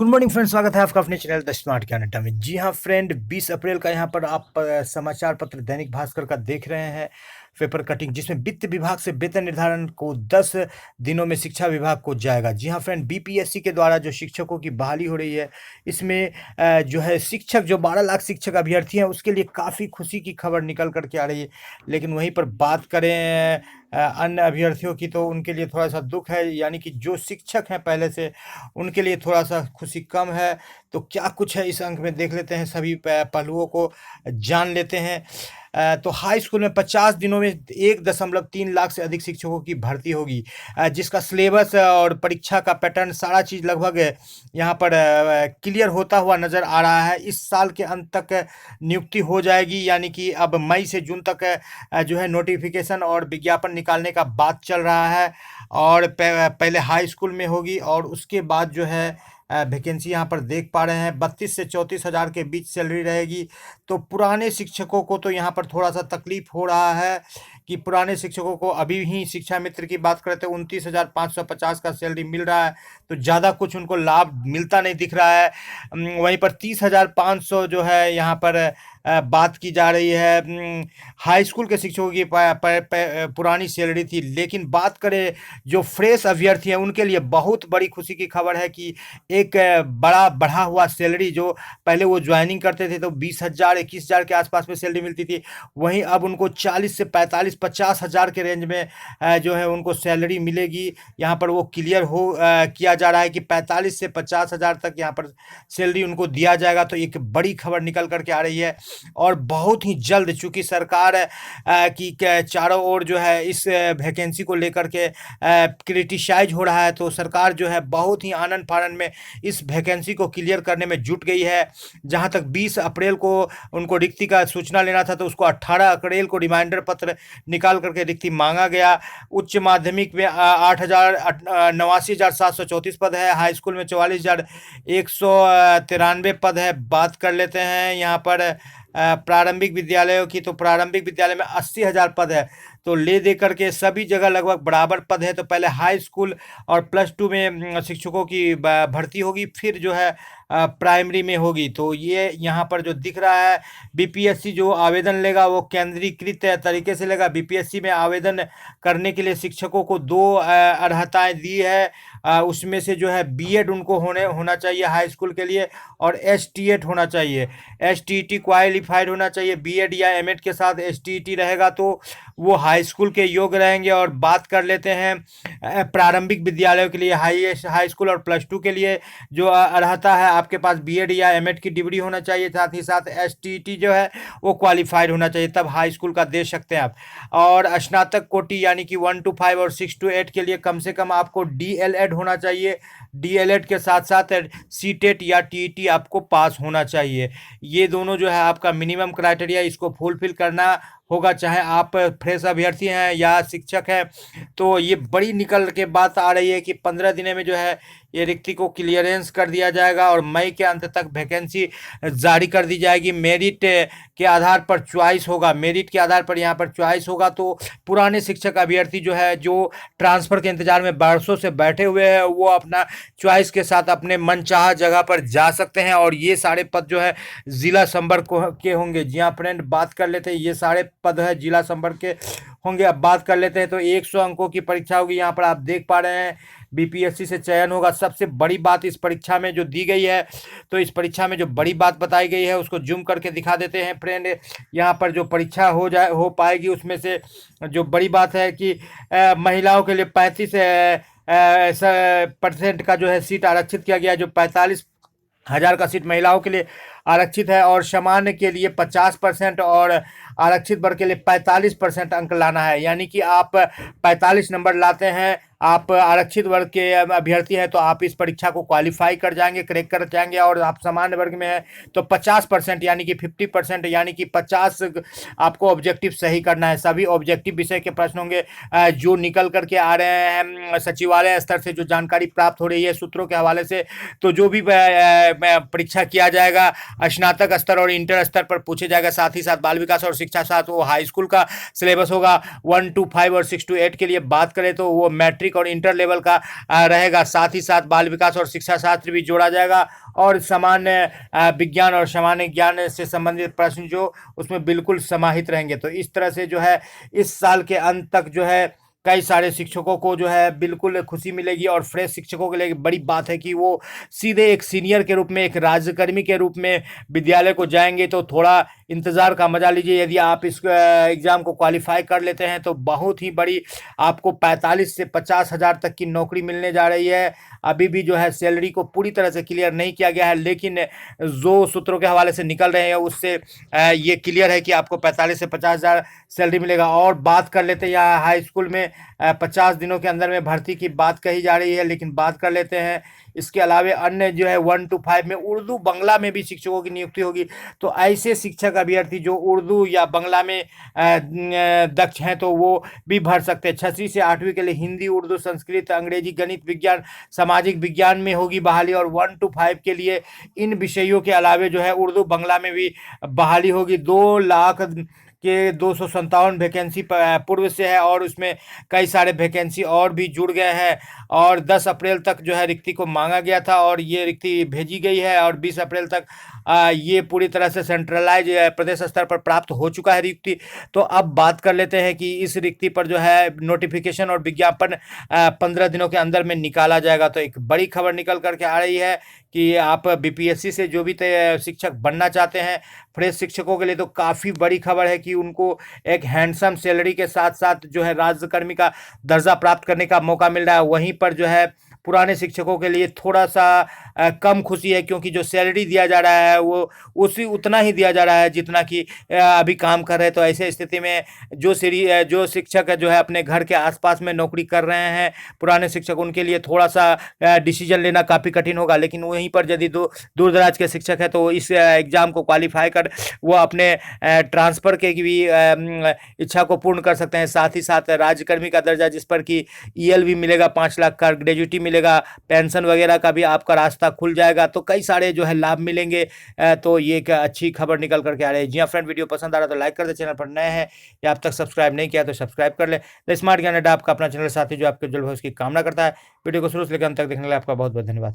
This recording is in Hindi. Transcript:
गुड मॉर्निंग फ्रेंड, स्वागत है आपका अपने चैनल द स्मार्ट ज्ञान अड्डा में। जी हाँ फ्रेंड, 20 अप्रैल का यहाँ पर आप समाचार पत्र दैनिक भास्कर का देख रहे हैं पेपर कटिंग, जिसमें वित्त विभाग से वेतन निर्धारण को 10 दिनों में शिक्षा विभाग को जाएगा। जी हाँ फ्रेंड, बीपीएससी के द्वारा जो शिक्षकों की बहाली हो रही है, इसमें जो है शिक्षक, जो 12 लाख शिक्षक अभ्यर्थी हैं, उसके लिए काफ़ी खुशी की खबर निकल करके आ रही है। लेकिन वहीं पर बात करें अन्य अभ्यर्थियों की, तो उनके लिए थोड़ा सा दुख है, यानी कि जो शिक्षक हैं पहले से, उनके लिए थोड़ा सा खुशी कम है। तो क्या कुछ है इस अंक में, देख लेते हैं, सभी पहलुओं को जान लेते हैं। तो हाई स्कूल में 50 दिनों में 1.3 लाख से अधिक शिक्षकों की भर्ती होगी, जिसका सिलेबस और परीक्षा का पैटर्न, सारा चीज़ लगभग यहाँ पर क्लियर होता हुआ नज़र आ रहा है। इस साल के अंत तक नियुक्ति हो जाएगी, यानी कि अब मई से जून तक जो है नोटिफिकेशन और विज्ञापन निकालने का बात चल रहा है। और पहले हाई स्कूल में होगी और उसके बाद जो है वैकेंसी यहाँ पर देख पा रहे हैं 32 से 34 हज़ार के बीच सैलरी रहेगी। तो पुराने शिक्षकों को तो यहाँ पर थोड़ा सा तकलीफ हो रहा है कि पुराने शिक्षकों को अभी ही शिक्षा मित्र की बात करें तो 29,550 का सैलरी मिल रहा है, तो ज़्यादा कुछ उनको लाभ मिलता नहीं दिख रहा है। वहीं पर 30,500 जो है यहाँ पर बात की जा रही है। हाई स्कूल के शिक्षकों की पुरानी सैलरी थी। लेकिन बात करें जो फ्रेश अभ्यर्थी हैं, उनके लिए बहुत बड़ी खुशी की खबर है कि एक बड़ा बढ़ा हुआ सैलरी, जो पहले वो ज्वाइनिंग करते थे तो 20,000 21,000 के आसपास में सैलरी मिलती थी, वहीं अब उनको 40 से 45 50 हज़ार के रेंज में जो है उनको सैलरी मिलेगी। यहाँ पर वो क्लियर किया जा रहा है कि 45 से 50 हज़ार तक यहाँ पर सैलरी उनको दिया जाएगा। तो एक बड़ी खबर निकल करके आ रही है और बहुत ही जल्द, चूंकि सरकार की चारों ओर जो है इस वैकेंसी को लेकर के क्रिटिसाइज हो रहा है, तो सरकार जो है बहुत ही आनन फानन में इस वैकेंसी को क्लियर करने में जुट गई है। जहां तक 20 अप्रैल को उनको रिक्ति का सूचना लेना था, तो उसको 18 अप्रैल को रिमाइंडर पत्र निकाल करके रिक्ति मांगा गया। उच्च माध्यमिक में 89,734 पद है, हाई स्कूल में 44,193 पद है। बात कर लेते हैं यहाँ पर प्रारंभिक विद्यालयों की, तो प्रारंभिक विद्यालय में 80,000 पद है। तो ले दे करके सभी जगह लगभग बराबर पद है। तो पहले हाई स्कूल और +2 में शिक्षकों की भर्ती होगी, फिर जो है प्राइमरी में होगी। तो ये यहाँ पर जो दिख रहा है, बीपीएससी जो आवेदन लेगा वो केंद्रीकृत तरीके से लेगा। बीपीएससी में आवेदन करने के लिए शिक्षकों को 2 अर्हताएं दी है। उसमें से जो है बीएड उनको होना चाहिए हाई स्कूल के लिए, और एसटीएट होना चाहिए। एसटीईटी क्वालिफाइड होना चाहिए। बीएड या एमएड के साथ एसटीईटी रहेगा तो वो हाई स्कूल के योग्य रहेंगे। और बात कर लेते हैं प्रारंभिक विद्यालयों के लिए, हाई स्कूल और +2 के लिए जो अर्हता है, आपके पास बीएड या एमएड की डिग्री होना चाहिए, साथ ही साथ एसटीईटी जो है वो क्वालिफाइड होना चाहिए, तब हाई स्कूल का दे सकते हैं आप। और स्नातक कोटि यानी कि 1 to 5 और 6 to 8 के लिए कम से कम आपको डीएलएड होना चाहिए। डीएलएड के साथ साथ सीटेट या टीईटी आपको पास होना चाहिए। ये दोनों जो है आपका मिनिमम क्राइटेरिया, इसको फुलफिल करना होगा, चाहे आप फ्रेश अभ्यर्थी हैं या शिक्षक हैं। तो ये बड़ी निकल के बात आ रही है कि 15 दिनों में जो है ये रिक्ति को क्लियरेंस कर दिया जाएगा और मई के अंत तक वैकेंसी जारी कर दी जाएगी। मेरिट के आधार पर चॉइस होगा, मेरिट के आधार पर यहाँ पर चॉइस होगा। तो पुराने शिक्षक अभ्यर्थी जो है, जो ट्रांसफ़र के इंतजार में बरसों से बैठे हुए हैं, वो अपना चॉइस के साथ अपने मनचाहा जगह पर जा सकते हैं। और ये सारे पद जो है जिला संपर्क के होंगे। जी हाँ फ्रेंड, बात कर लेते हैं, ये सारे पद है जिला संपर्क के होंगे। अब बात कर लेते हैं, तो 100 अंकों की परीक्षा होगी। यहाँ पर आप देख पा रहे हैं बीपीएससी से चयन होगा। सबसे बड़ी बात इस परीक्षा में जो दी गई है, तो इस परीक्षा में जो बड़ी बात बताई गई है उसको जूम करके दिखा देते हैं फ्रेंड। यहाँ पर जो परीक्षा हो पाएगी, उसमें से जो बड़ी बात है कि महिलाओं के लिए 35% का जो है सीट आरक्षित किया गया है, जो 45,000 का सीट महिलाओं के लिए आरक्षित है। और सामान्य के लिए 50% और आरक्षित वर्ग के लिए 45% अंक लाना है। यानी कि आप 45 नंबर लाते हैं, आप आरक्षित वर्ग के अभ्यर्थी हैं, तो आप इस परीक्षा को क्वालिफाई कर जाएंगे, क्रैक कर जाएंगे। और आप सामान्य वर्ग में हैं तो 50% यानी कि 50%, यानी कि 50 आपको ऑब्जेक्टिव सही करना है। सभी ऑब्जेक्टिव विषय के प्रश्न होंगे जो निकल करके आ रहे हैं सचिवालय स्तर से, जो जानकारी प्राप्त हो रही है सूत्रों के हवाले से। तो जो भी परीक्षा किया जाएगा, स्नातक स्तर और इंटर स्तर पर पूछे जाएगा। साथ ही साथ बाल विकास और शिक्षा साथ वो हाई स्कूल का सिलेबस होगा। 1 to 5 और 6 to 8 के लिए बात करें तो वो मैट्रिक और इंटर लेवल का रहेगा। साथ ही साथ बाल विकास और शिक्षा शास्त्र भी जोड़ा जाएगा और सामान्य विज्ञान और सामान्य ज्ञान से संबंधित प्रश्न जो उसमें बिल्कुल समाहित रहेंगे। तो इस तरह से जो है इस साल के अंत तक जो है कई सारे शिक्षकों को जो है बिल्कुल खुशी मिलेगी और फ्रेश शिक्षकों के लिए बड़ी बात है कि वो सीधे एक सीनियर के रूप में, एक राज्यकर्मी के रूप में विद्यालय को जाएंगे। तो थोड़ा इंतज़ार का मजा लीजिए। यदि आप इस एग्ज़ाम को क्वालिफाई कर लेते हैं तो बहुत ही बड़ी आपको 45 से 50 हज़ार तक की नौकरी मिलने जा रही है। अभी भी जो है सैलरी को पूरी तरह से क्लियर नहीं किया गया है, लेकिन जो सूत्रों के हवाले से निकल रहे हैं उससे ये क्लियर है कि आपको 45 से 50 हज़ार सैलरी मिलेगा। और बात कर लेते हैं यहाँ हाई स्कूल में 50 दिनों के अंदर में भर्ती की बात कही जा रही है, लेकिन बात कर लेते हैं इसके अलावे अन्य जो है 1 to 5 में उर्दू बंगला में भी शिक्षकों की नियुक्ति होगी। तो ऐसे शिक्षक अभ्यर्थी जो उर्दू या बंगला में दक्ष हैं तो वो भी भर सकते हैं। 6वीं से 8वीं के लिए हिंदी, उर्दू, संस्कृत, अंग्रेजी, गणित, विज्ञान, सामाजिक विज्ञान में होगी बहाली। और 1 to 5 के लिए इन विषयों के अलावे जो है उर्दू बंगला में भी बहाली होगी। 2 लाख के 257 वैकेंसी पूर्व से है और उसमें कई सारे वैकेंसी और भी जुड़ गए हैं। और 10 अप्रैल तक जो है रिक्ति को मांगा गया था और ये रिक्ति भेजी गई है और 20 अप्रैल तक ये पूरी तरह से सेंट्रलाइज प्रदेश स्तर पर प्राप्त हो चुका है रिक्ति। तो अब बात कर लेते हैं कि इस रिक्ति पर जो है नोटिफिकेशन और विज्ञापन 15 दिनों के अंदर में निकाला जाएगा। तो एक बड़ी खबर निकल करके आ रही है कि आप बीपीएससी से जो भी शिक्षक बनना चाहते हैं, फ्रेश शिक्षकों के लिए तो काफ़ी बड़ी खबर है कि उनको एक हैंडसम सैलरी के साथ साथ जो है राज्यकर्मी का दर्जा प्राप्त करने का मौका मिल रहा है। वहीं पर जो है पुराने शिक्षकों के लिए थोड़ा सा कम खुशी है, क्योंकि जो सैलरी दिया जा रहा है वो उतना ही दिया जा रहा है जितना कि अभी काम कर रहे हैं। तो ऐसे स्थिति में जो शिक्षक जो है अपने घर के आसपास में नौकरी कर रहे हैं, पुराने शिक्षक, उनके लिए थोड़ा सा डिसीजन लेना काफ़ी कठिन होगा। लेकिन वहीं पर यदि दूर दराज के शिक्षक है तो इस एग्ज़ाम को क्वालिफाई कर वो अपने ट्रांसफ़र के भी इच्छा को पूर्ण कर सकते हैं। साथ ही साथ राज्यकर्मी का दर्जा जिस पर कि ईएल भी मिलेगा, 5 लाख का ग्रेजुटी मिलेगा, पेंशन वगैरह का भी आपका रास्ता खुल जाएगा। तो कई सारे जो है लाभ मिलेंगे। तो ये एक अच्छी खबर निकल करके आ रही है। जी हाँ फ्रेंड, वीडियो पसंद आ रहा है तो लाइक कर दे। चैनल पर नए हैं या आप तक सब्सक्राइब नहीं किया तो सब्सक्राइब कर ले। द स्मार्ट ज्ञान अड्डा आपका अपना चैनल साथी जो आपके उज्जवल भविष्य की कामना करता है। वीडियो को शुरू से लेकर अंत तक देखने के लिए आपका बहुत बहुत धन्यवाद।